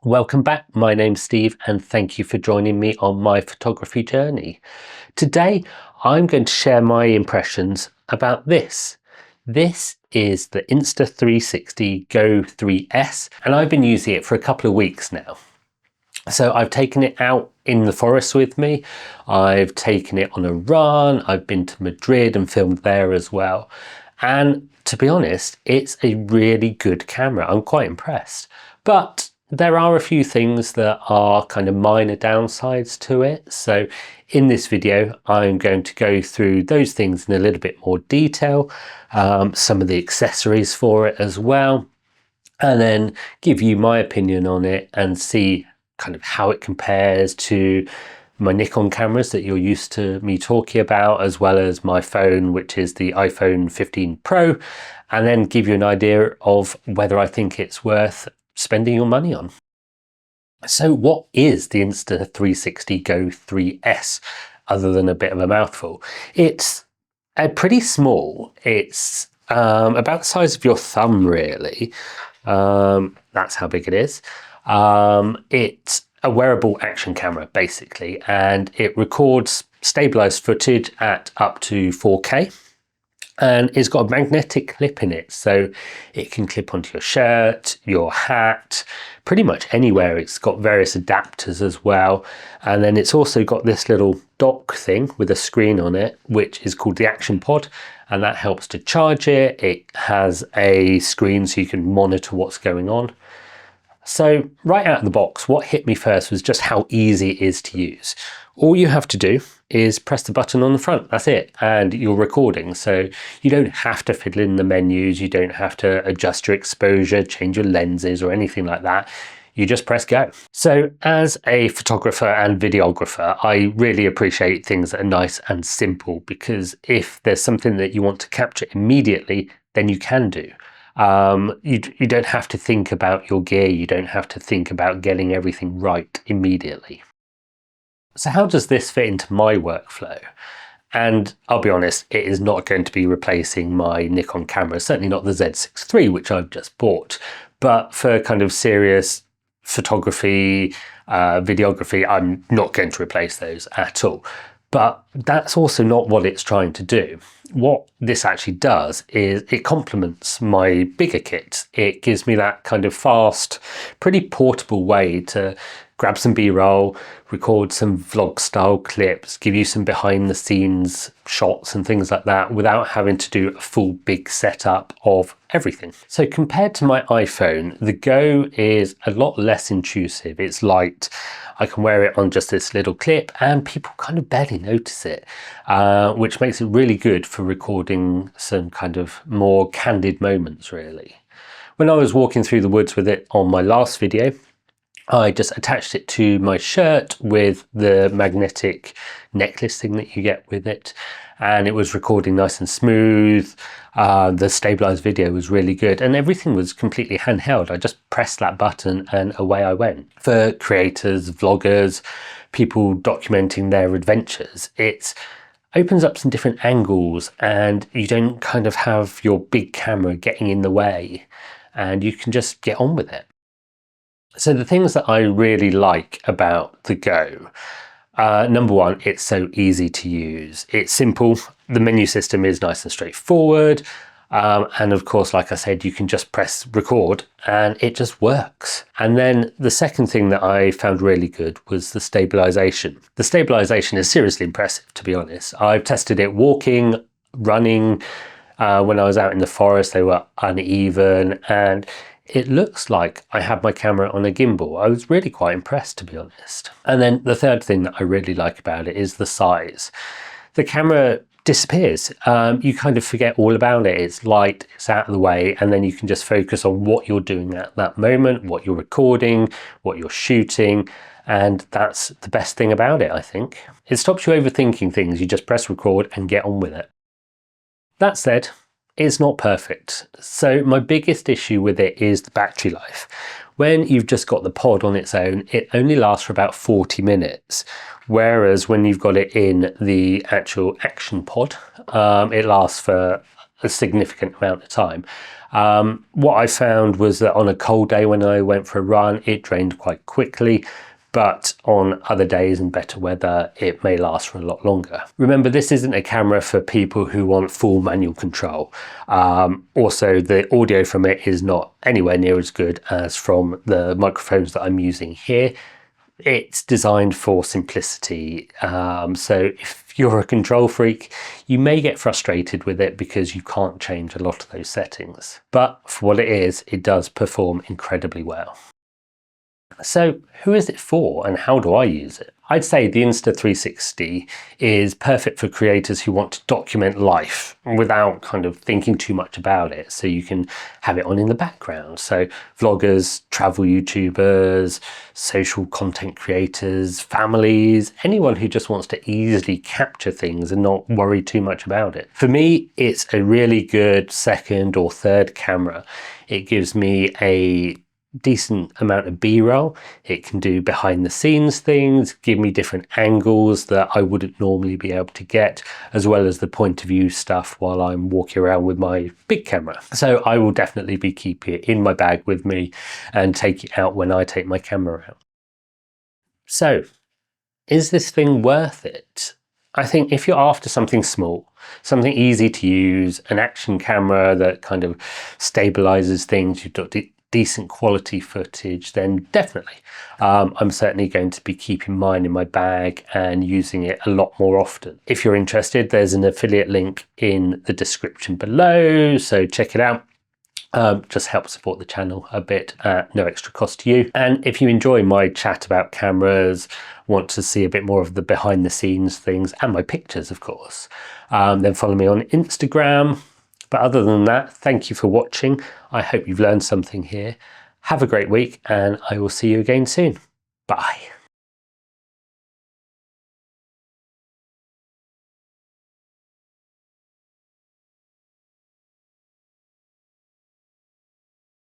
Welcome back, my name's Steve and thank you for joining me on my photography journey. Today I'm going to share my impressions about this. This is the Insta360 GO 3S and I've been using it for a couple of weeks now. So I've taken it out in the forest with me, I've taken it on a run, I've been to Madrid and filmed there as well. And to be honest, it's a really good camera. I'm quite impressed. But there are a few things that are kind of minor downsides to it. So in this video, I'm going to go through those things in a little bit more detail, some of the accessories for it as well, and then give you my opinion on it and see kind of how it compares to my Nikon cameras that you're used to me talking about, as well as my phone, which is the iPhone 15 Pro, and then give you an idea of whether I think it's worth spending your money on. So what is the Insta360 GO 3S other than a bit of a mouthful? It's pretty small. It's about the size of your thumb really. That's how big it is. It's a wearable action camera basically, and it records stabilized footage at up to 4K. And it's got a magnetic clip in it, so it can clip onto your shirt, your hat, pretty much anywhere. It's got various adapters as well, and then it's also got this little dock thing with a screen on it, which is called the Action Pod, and that helps to charge it. It has a screen so you can monitor what's going on. So right out of the box, what hit me first was just how easy it is to use. All you have to do is press the button on the front, that's it, and you're recording. So you don't have to fiddle in the menus, you don't have to adjust your exposure, change your lenses or anything like that. You just press go. So as a photographer and videographer, I really appreciate things that are nice and simple, because if there's something that you want to capture immediately, then you can do. You don't have to think about your gear, you don't have to think about getting everything right immediately. So how does this fit into my workflow? And I'll be honest, it is not going to be replacing my Nikon camera, certainly not the Z6 III, which I've just bought. But for kind of serious photography, videography, I'm not going to replace those at all. But that's also not what it's trying to do. What this actually does is it complements my bigger kit. It gives me that kind of fast, pretty portable way to grab some B-roll, record some vlog style clips, give you some behind the scenes shots and things like that without having to do a full big setup of everything. So compared to my iPhone, the Go is a lot less intrusive. It's light. I can wear it on just this little clip and people kind of barely notice it, which makes it really good for recording some kind of more candid moments really. When I was walking through the woods with it on my last video, I just attached it to my shirt with the magnetic necklace thing that you get with it, and it was recording nice and smooth. The stabilized video was really good and everything was completely handheld. I just pressed that button and away I went. For creators, vloggers, people documenting their adventures, it opens up some different angles and you don't kind of have your big camera getting in the way and you can just get on with it. So the things that I really like about the Go, number one, it's so easy to use. It's simple. The menu system is nice and straightforward. And of course, like I said, you can just press record and it just works. And then the second thing that I found really good was the stabilization. The stabilization is seriously impressive, to be honest. I've tested it walking, running. When I was out in the forest, they were uneven and it looks like I had my camera on a gimbal. I was really quite impressed, to be honest. And then the third thing that I really like about it is the size. The camera disappears. You kind of forget all about it. It's light, it's out of the way, and then you can just focus on what you're doing at that moment, what you're recording, what you're shooting, and that's the best thing about it, I think. It stops you overthinking things. You just press record and get on with it. That said, it's not perfect. So my biggest issue with it is the battery life. When you've just got the pod on its own, it only lasts for about 40 minutes. Whereas when you've got it in the actual Action Pod, it lasts for a significant amount of time. What I found was that on a cold day when I went for a run, it drained quite quickly, but on other days and better weather, it may last for a lot longer. Remember, this isn't a camera for people who want full manual control. Also, the audio from it is not anywhere near as good as from the microphones that I'm using here. It's designed for simplicity, so if you're a control freak, you may get frustrated with it because you can't change a lot of those settings. But for what it is, it does perform incredibly well. So who is it for and how do I use it? I'd say the Insta360 is perfect for creators who want to document life without kind of thinking too much about it. So you can have it on in the background. So vloggers, travel YouTubers, social content creators, families, anyone who just wants to easily capture things and not worry too much about it. For me, it's a really good second or third camera. It gives me a decent amount of B-roll. It can do behind the scenes things, give me different angles that I wouldn't normally be able to get, as well as the point of view stuff while I'm walking around with my big camera. So I will definitely be keeping it in my bag with me and take it out when I take my camera out. So is this thing worth it? I think if you're after something small, something easy to use, an action camera that kind of stabilizes things, you've got decent quality footage, then definitely. I'm certainly going to be keeping mine in my bag and using it a lot more often. If you're interested, there's an affiliate link in the description below, so check it out. Just help support the channel a bit at no extra cost to you. And if you enjoy my chat about cameras, want to see a bit more of the behind the scenes things and my pictures, of course, then follow me on Instagram. But other than that, thank you for watching. I hope you've learned something here. Have a great week and I will see you again soon. Bye.